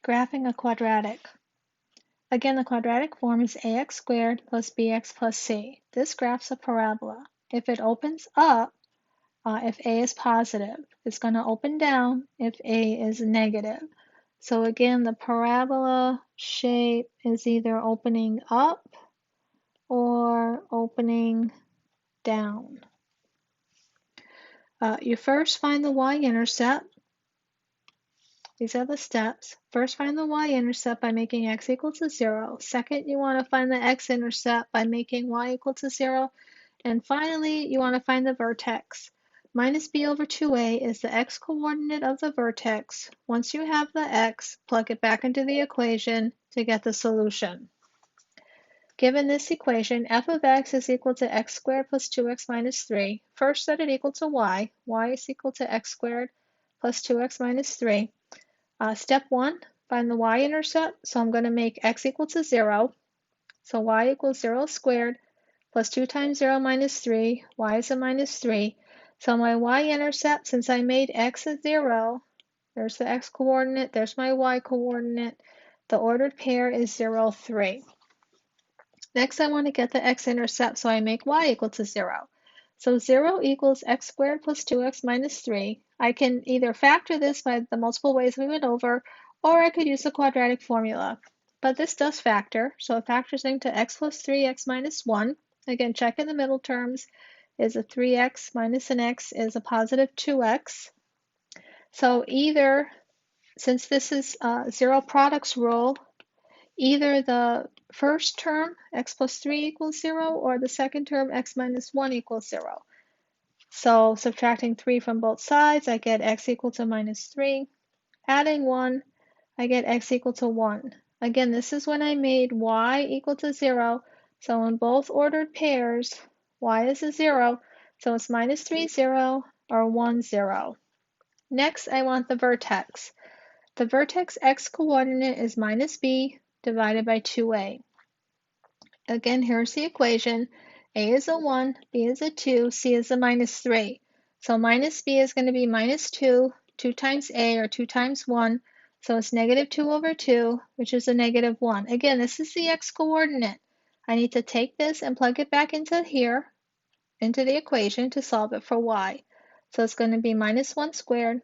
Graphing a quadratic. Again, the quadratic form is ax squared plus bx plus c. This graphs a parabola. If it opens up, if a is positive, it's going to open down if a is negative. So again, the parabola shape is either opening up or opening down. You first find the y-intercept. These are the steps. First, find the y-intercept by making x equal to 0. Second, you want to find the x-intercept by making y equal to 0. And finally, you want to find the vertex. Minus b over 2a is the x-coordinate of the vertex. Once you have the x, plug it back into the equation to get the solution. Given this equation, f of x is equal to x squared plus 2x minus 3. First, set it equal to y. Y is equal to x squared plus 2x minus 3. Step 1, find the y-intercept. So I'm going to make x equal to 0. So y equals 0 squared plus 2 times 0 minus 3. Y is a minus 3. So my y-intercept, since I made x a 0, there's the x-coordinate, there's my y-coordinate. The ordered pair is 0, 3. Next, I want to get the x-intercept, so I make y equal to 0. So 0 equals x squared plus 2x minus 3. I can either factor this by the multiple ways we went over, or I could use the quadratic formula. But this does factor, so it factors into x plus 3x minus 1. Again, check in the middle terms. Is a 3x minus an x is a positive 2x. So either, since this is zero products rule, either the first term, x plus 3 equals 0, or the second term, x minus 1 equals 0. So subtracting 3 from both sides, I get x equal to minus 3. Adding 1, I get x equal to 1. Again, this is when I made y equal to 0. So in both ordered pairs, y is a 0. So it's minus 3, 0, or 1, 0. Next, I want the vertex. The vertex x-coordinate is minus b divided by 2a. Again, here's the equation. A is a 1, b is a 2, c is a minus 3. So minus b is going to be minus 2, 2 times a, or 2 times 1. So it's negative 2 over 2, which is a negative 1. Again, this is the x-coordinate. I need to take this and plug it back into here, into the equation to solve it for y. So it's going to be minus 1 squared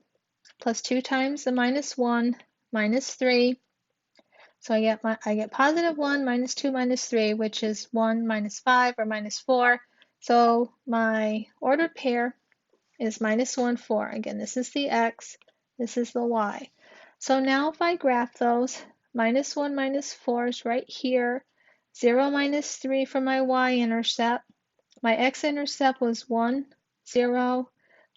plus 2 times the minus 1 minus 3. So I get positive 1 minus 2 minus 3, which is 1 minus 5 or minus 4. So my ordered pair is minus 1, 4. Again, this is the x, this is the y. So now if I graph those, minus 1 minus 4 is right here. 0 minus 3 for my y-intercept. My x-intercept was 1, 0,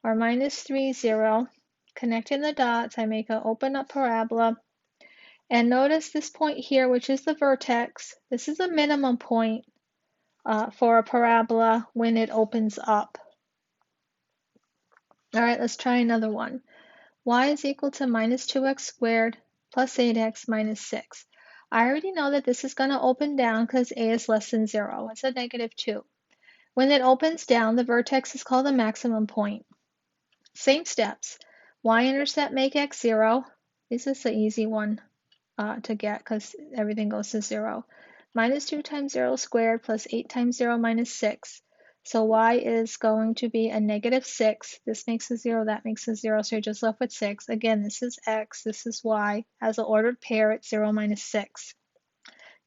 or minus 3, 0. Connecting the dots, I make an open up parabola. And notice this point here, which is the vertex. This is a minimum point for a parabola when it opens up. All right, let's try another one. Y is equal to minus 2x squared plus 8x minus 6. I already know that this is going to open down because a is less than 0. It's a negative 2. When it opens down, the vertex is called the maximum point. Same steps. Y-intercept make x 0. This is the easy one to get because everything goes to 0. Minus 2 times 0 squared plus 8 times 0 minus 6. So y is going to be a negative 6. This makes a 0, that makes a 0, so you're just left with 6. Again, this is x, this is y. As an ordered pair, it's 0 minus 6.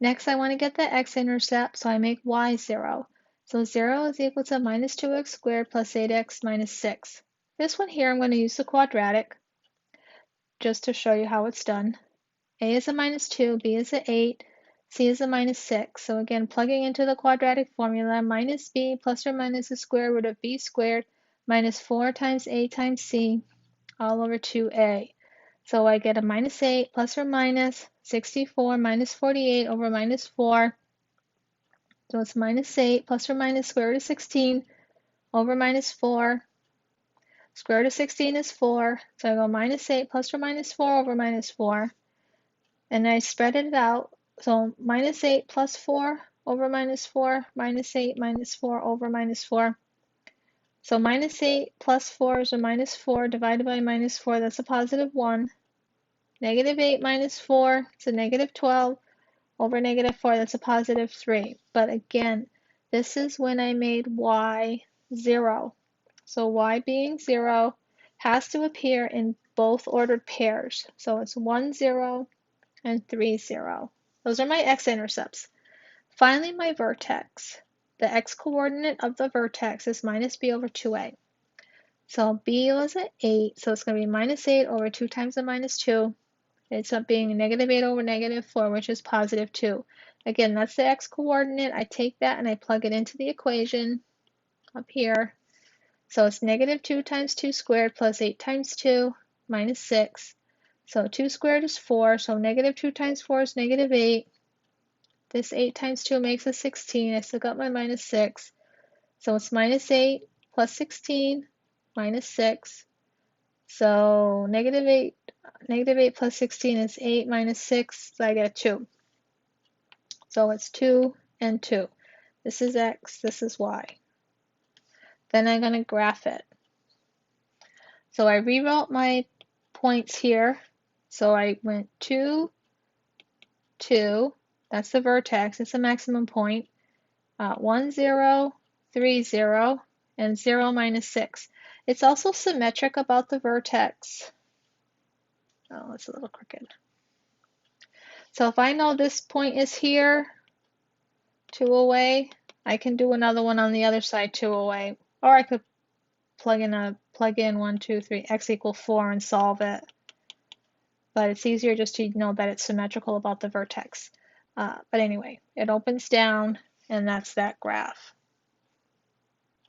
Next, I want to get the x-intercept, so I make y 0. So 0 is equal to minus 2x squared plus 8x minus 6. This one here, I'm going to use the quadratic just to show you how it's done. A is a minus 2, b is a 8, c is a minus 6. So again, plugging into the quadratic formula, minus b plus or minus the square root of b squared minus 4 times a times c all over 2a. So I get a minus 8 plus or minus 64 minus 48 over minus 4. So it's minus 8 plus or minus square root of 16 over minus 4. Square root of 16 is 4. So I go minus 8 plus or minus 4 over minus 4. And I spread it out. So minus 8 plus 4 over minus 4, minus 8 minus 4 over minus 4. So minus 8 plus 4 is a minus 4 divided by minus 4. That's a positive 1. Negative 8 minus 4, it's a negative 12. Over negative 4, that's a positive 3. But again, this is when I made y 0. So y being 0 has to appear in both ordered pairs. So it's 1, 0 and 3, 0. Those are my x-intercepts. Finally, my vertex. The x-coordinate of the vertex is minus b over 2a. So b was at 8, so it's going to be minus 8 over 2 times the minus 2. It's up being negative 8 over negative 4, which is positive 2. Again, that's the x-coordinate. I take that and I plug it into the equation up here. So it's negative 2 times 2 squared plus 8 times 2 minus 6. So 2 squared is 4, so negative 2 times 4 is negative 8. This 8 times 2 makes a 16. I still got my minus 6. So it's minus 8 plus 16 minus 6. So negative 8 plus 16 is 8 minus 6, so I get a 2. So it's 2 and 2. This is x, this is y. Then I'm going to graph it. So I rewrote my points here. So I went 2, 2, that's the vertex, it's the maximum point. 1, 0, 3, 0, and 0 minus 6. It's also symmetric about the vertex. Oh, it's a little crooked. So if I know this point is here, 2 away, I can do another one on the other side 2 away. Or I could plug in 1, 2, 3, x equals 4 and solve it. But it's easier just to know that it's symmetrical about the vertex. But anyway, it opens down, and that's that graph.